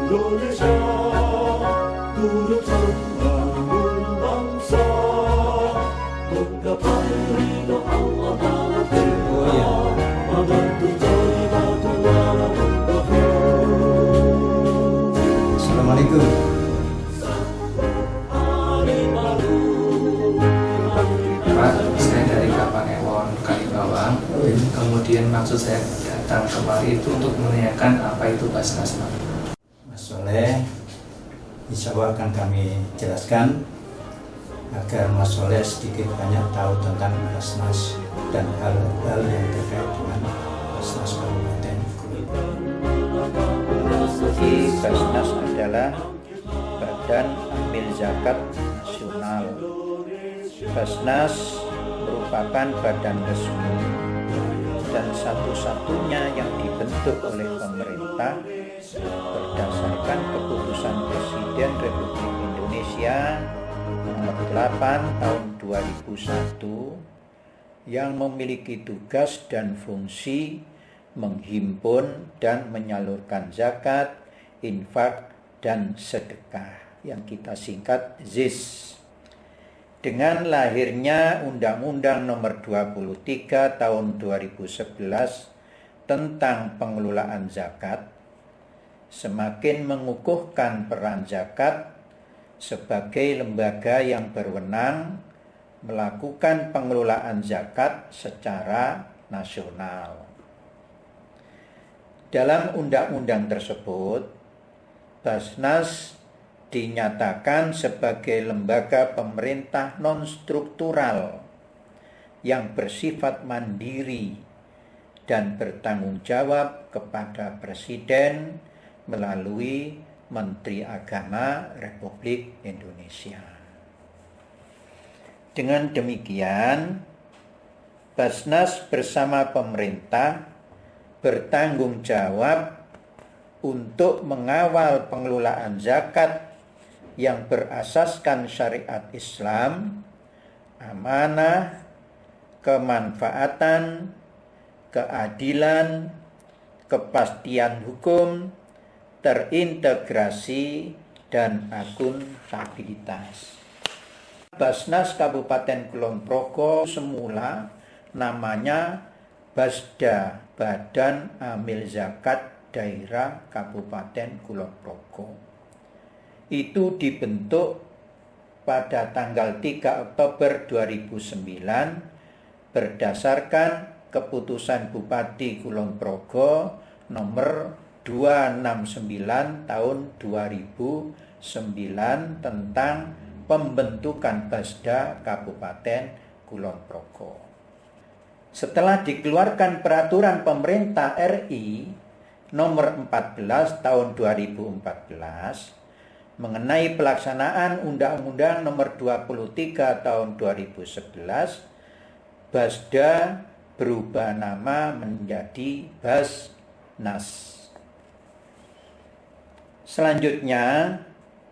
Indonesia turut membangun bangsa, menggapai ridho Allah dalam firman, membantu terima Tuhan Assalamualaikum. Pak, saya dari Kapang Ewon Kalibawang. Kemudian maksud saya datang kemari itu untuk menanyakan apa itu Basnas, Pak. Mas Soleh, insya Allah akan kami jelaskan agar Mas Soleh sedikit banyak tahu tentang Basnas dan hal-hal yang terkait dengan Basnas Kabupaten Kulit. Jadi Basnas adalah Badan Amil Zakat Nasional. Basnas merupakan badan resmi dan satu-satunya yang dibentuk oleh pemerintah berdasarkan keputusan Presiden Republik Indonesia nomor 8 tahun 2001 yang memiliki tugas dan fungsi menghimpun dan menyalurkan zakat, infak, dan sedekah yang kita singkat ZIS. Dengan lahirnya Undang-Undang Nomor 23 Tahun 2011 tentang pengelolaan zakat, semakin mengukuhkan peran zakat sebagai lembaga yang berwenang melakukan pengelolaan zakat secara nasional. Dalam undang-undang tersebut, Basnas dinyatakan sebagai lembaga pemerintah non-struktural yang bersifat mandiri dan bertanggung jawab kepada Presiden melalui Menteri Agama Republik Indonesia. Dengan demikian, Basnas bersama pemerintah bertanggung jawab untuk mengawal pengelolaan zakat yang berasaskan syariat Islam, amanah, kemanfaatan, keadilan, kepastian hukum, terintegrasi, dan akuntabilitas. Basnas Kabupaten Kulon Progo semula namanya Basda, Badan Amil Zakat Daerah Kabupaten Kulon Progo. Itu dibentuk pada tanggal 3 Oktober 2009 berdasarkan keputusan Bupati Kulon Progo nomor 269 tahun 2009 tentang pembentukan Basda Kabupaten Kulon Progo. Setelah dikeluarkan peraturan pemerintah RI nomor 14 tahun 2014 mengenai pelaksanaan Undang-Undang Nomor 23 Tahun 2011, Basda berubah nama menjadi Basnas. Selanjutnya,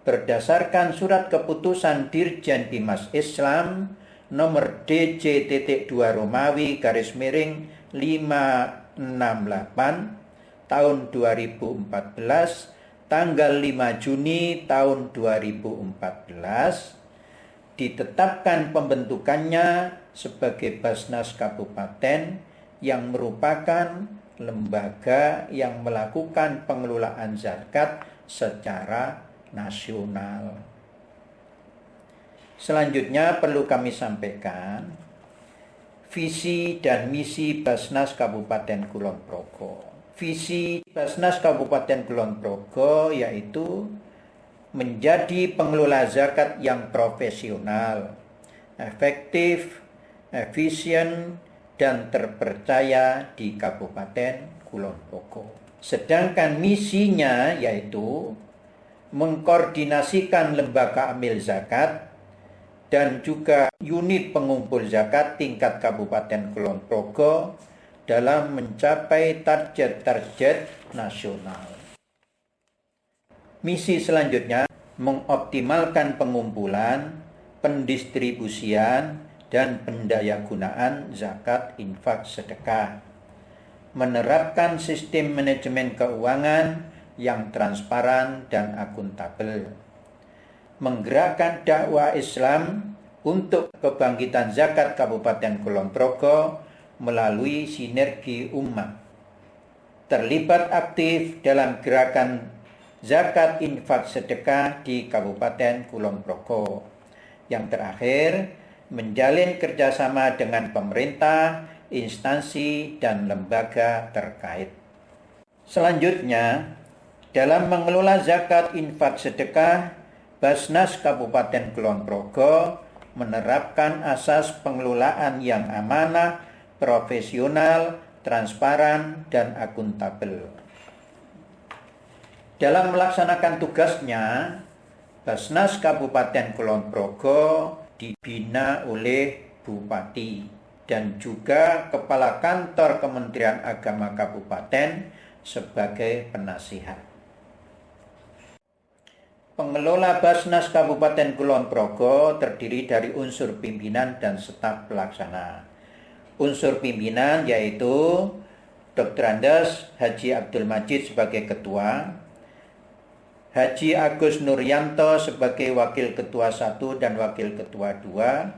berdasarkan surat keputusan Dirjen Bimas Islam Nomor DC.2 Romawi _568 tahun 2014 tanggal 5 Juni tahun 2014 ditetapkan pembentukannya sebagai Basnas Kabupaten yang merupakan lembaga yang melakukan pengelolaan zakat secara nasional. Selanjutnya perlu kami sampaikan visi dan misi Basnas Kabupaten Kulon Progo. visi Basnas Kabupaten Kulon Progo yaitu menjadi pengelola zakat yang profesional, efektif, efisien, dan terpercaya di Kabupaten Kulon Progo. Sedangkan misinya yaitu mengkoordinasikan lembaga amil zakat dan juga unit pengumpul zakat tingkat Kabupaten Kulon Progo dalam mencapai target-target nasional. Misi selanjutnya mengoptimalkan pengumpulan, pendistribusian, dan pendayagunaan zakat infak sedekah, menerapkan sistem manajemen keuangan yang transparan dan akuntabel, menggerakkan dakwah Islam untuk kebangkitan zakat Kabupaten Kulon Progo melalui sinergi umat, terlibat aktif dalam gerakan zakat infak sedekah di Kabupaten Kulon Progo. Yang terakhir, menjalin kerjasama dengan pemerintah, instansi, dan lembaga terkait. Selanjutnya, dalam mengelola zakat infak sedekah, Basnas Kabupaten Kulon Progo menerapkan asas pengelolaan yang amanah, profesional, transparan, dan akuntabel. Dalam melaksanakan tugasnya, Basnas Kabupaten Kulon Progo dibina oleh Bupati dan juga Kepala Kantor Kementerian Agama Kabupaten sebagai penasihat. Pengelola Basnas Kabupaten Kulon Progo terdiri dari unsur pimpinan dan staf pelaksana. Unsur pimpinan yaitu Dr. Andes Haji Abdul Majid sebagai ketua, Haji Agus Nuryanto sebagai wakil ketua 1 dan wakil ketua 2,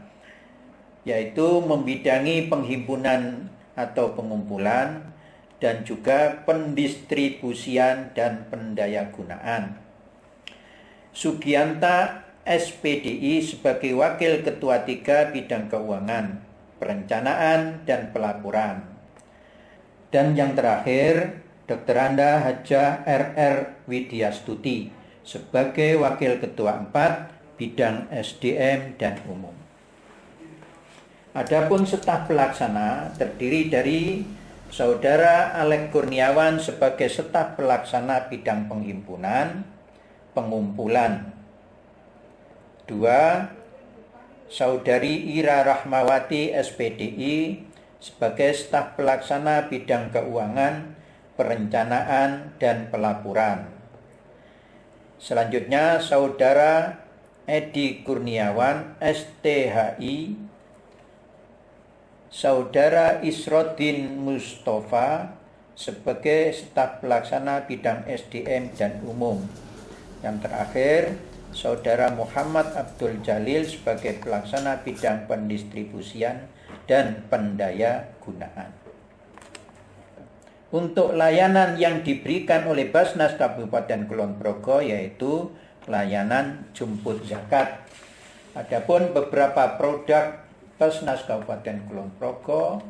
yaitu membidangi penghimpunan atau pengumpulan dan juga pendistribusian dan pendayagunaan. Sugianta SPDI sebagai wakil ketua 3 bidang keuangan, perencanaan, dan pelaporan. Dan yang terakhir, Dr. Anda Haja RR Widyastuti sebagai wakil ketua 4 bidang SDM dan umum. Adapun staf pelaksana terdiri dari Saudara Alek Kurniawan sebagai staf pelaksana bidang penghimpunan, pengumpulan. 2. Saudari Ira Rahmawati SPDI sebagai staf pelaksana bidang keuangan, perencanaan, dan pelaporan. Selanjutnya Saudara Edi Kurniawan STHI, Saudara Isrodin Mustafa sebagai staf pelaksana bidang SDM dan umum. Yang terakhir, Saudara Muhammad Abdul Jalil sebagai pelaksana bidang pendistribusian dan pendayagunaan. Untuk layanan yang diberikan oleh Basnas Kabupaten Kulon Progo yaitu layanan jemput zakat. Adapun beberapa produk Basnas Kabupaten Kulon Progo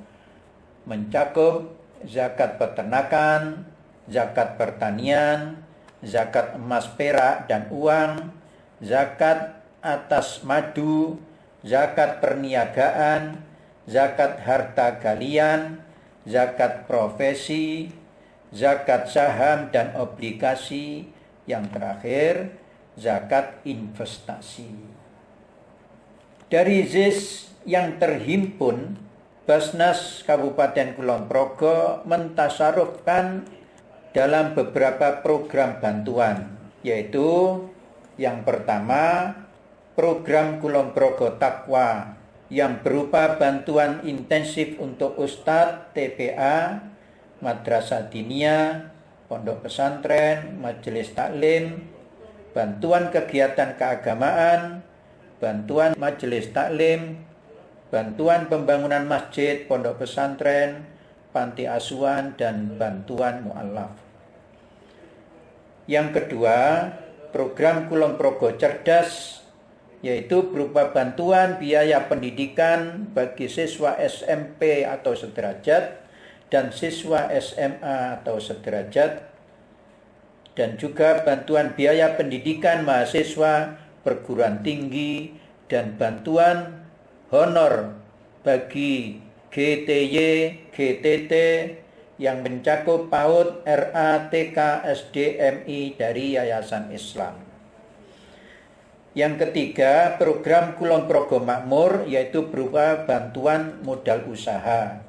mencakup zakat peternakan, zakat pertanian, zakat emas perak dan uang, zakat atas madu, zakat perniagaan, zakat harta galian, zakat profesi, zakat saham dan obligasi, yang terakhir zakat investasi. Dari ZIS yang terhimpun, Basnas Kabupaten Kulon Progo mentasarufkan dalam beberapa program bantuan, yaitu yang pertama program Kulon Progo Takwa yang berupa bantuan intensif untuk Ustadz, TPA, Madrasah Diniyah, Pondok Pesantren, Majelis Taklim, bantuan kegiatan keagamaan, bantuan Majelis Taklim, bantuan pembangunan masjid, pondok pesantren, panti asuhan, dan bantuan mu'alaf. Yang kedua, program Kulon Progo Cerdas, yaitu berupa bantuan biaya pendidikan bagi siswa SMP atau sederajat dan siswa SMA atau sederajat, dan juga bantuan biaya pendidikan mahasiswa perguruan tinggi dan bantuan honor bagi GTY, GTT yang mencakup PAUD, RA, TK, SD, MI dari Yayasan Islam. Yang ketiga, program Kulon Progo Makmur, yaitu berupa bantuan modal usaha.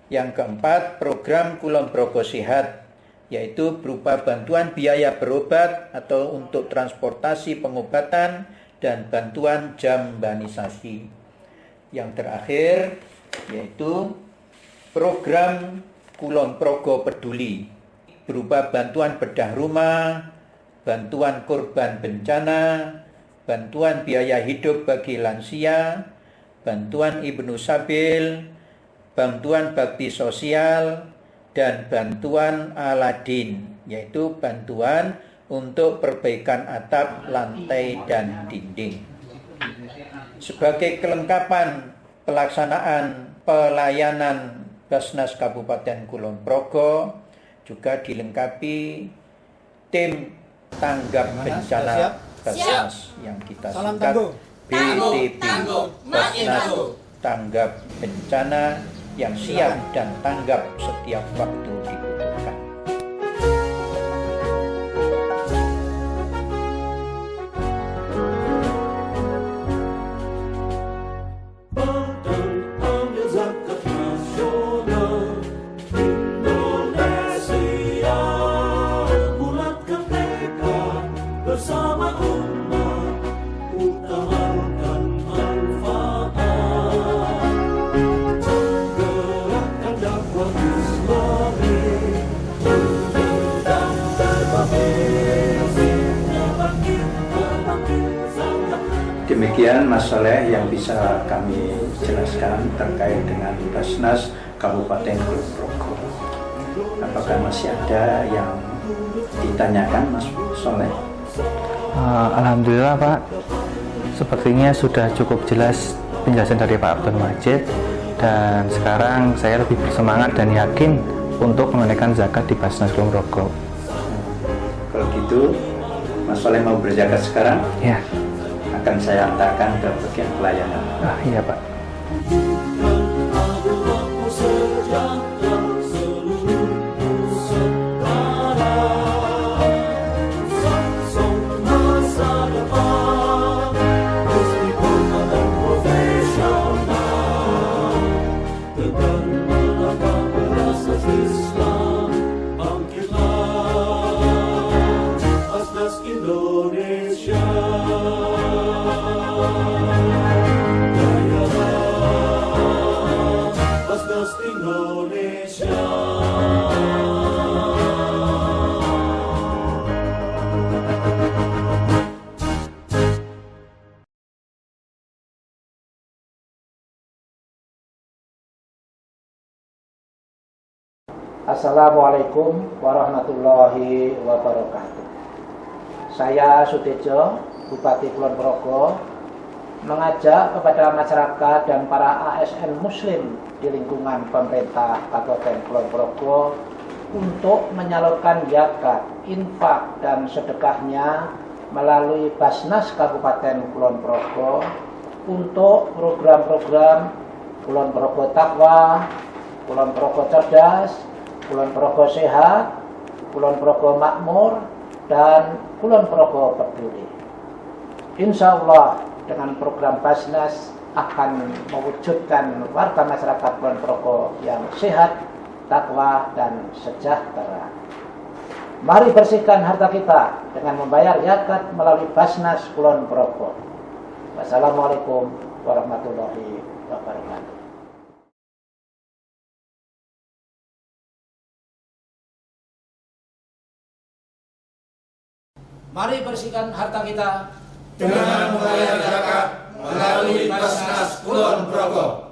Yang keempat, program Kulon Progo Sehat, yaitu berupa bantuan biaya berobat atau untuk transportasi pengobatan dan bantuan jambanisasi. Yang terakhir, yaitu program Kulon Progo Peduli, berupa bantuan bedah rumah, bantuan korban bencana, bantuan biaya hidup bagi lansia, bantuan Ibnu Sabil, bantuan bakti sosial, dan bantuan Aladin, yaitu bantuan untuk perbaikan atap, lantai, dan dinding. Sebagai kelengkapan pelaksanaan pelayanan Basnas Kabupaten Kulon Progo juga dilengkapi tim tanggap bencana Basnas yang kita singkat BTB, Basnas Tanggap Bencana yang siap dan tanggap setiap waktu dibutuhkan. Ambil zakat nasional Indonesia, bulatkan tekad bersama umat, utamakan manfaat, gerakkan dakwah Islami, dan Demikian Mas Soleh yang bisa kami jelaskan terkait dengan Basnas Kabupaten Kulon Progo. Apakah masih ada yang ditanyakan Mas Soleh? Alhamdulillah Pak, sepertinya sudah cukup jelas penjelasan dari Pak Abdul Majid, dan sekarang saya lebih bersemangat dan yakin untuk menunaikan zakat di Basnas Kulon Progo. Kalau gitu, Mas Soleh mau berzakat sekarang? Ya. Akan saya antarkan ke bagian pelayanan. Iya Pak. Indonesia, Basnas Indonesia. Assalamualaikum warahmatullahi wabarakatuh. Saya Sutejo, Bupati Kulon Progo, mengajak kepada masyarakat dan para ASN Muslim di lingkungan pemerintah Kabupaten Kulon Progo untuk menyalurkan zakat, infak, dan sedekahnya melalui Basnas Kabupaten Kulon Progo untuk program-program Kulon Progo Takwa, Kulon Progo Cerdas, Kulon Progo Sehat, Kulon Progo Makmur, dan Kulon Progo Peduli. Insya Allah dengan program Basnas akan mewujudkan warga masyarakat Kulon Progo yang sehat, takwa, dan sejahtera. Mari bersihkan harta kita dengan membayar zakat melalui Basnas Kulon Progo. Wassalamualaikum warahmatullahi wabarakatuh. Mari bersihkan harta kita dengan membayar zakat melalui Basnas Kulon Progo.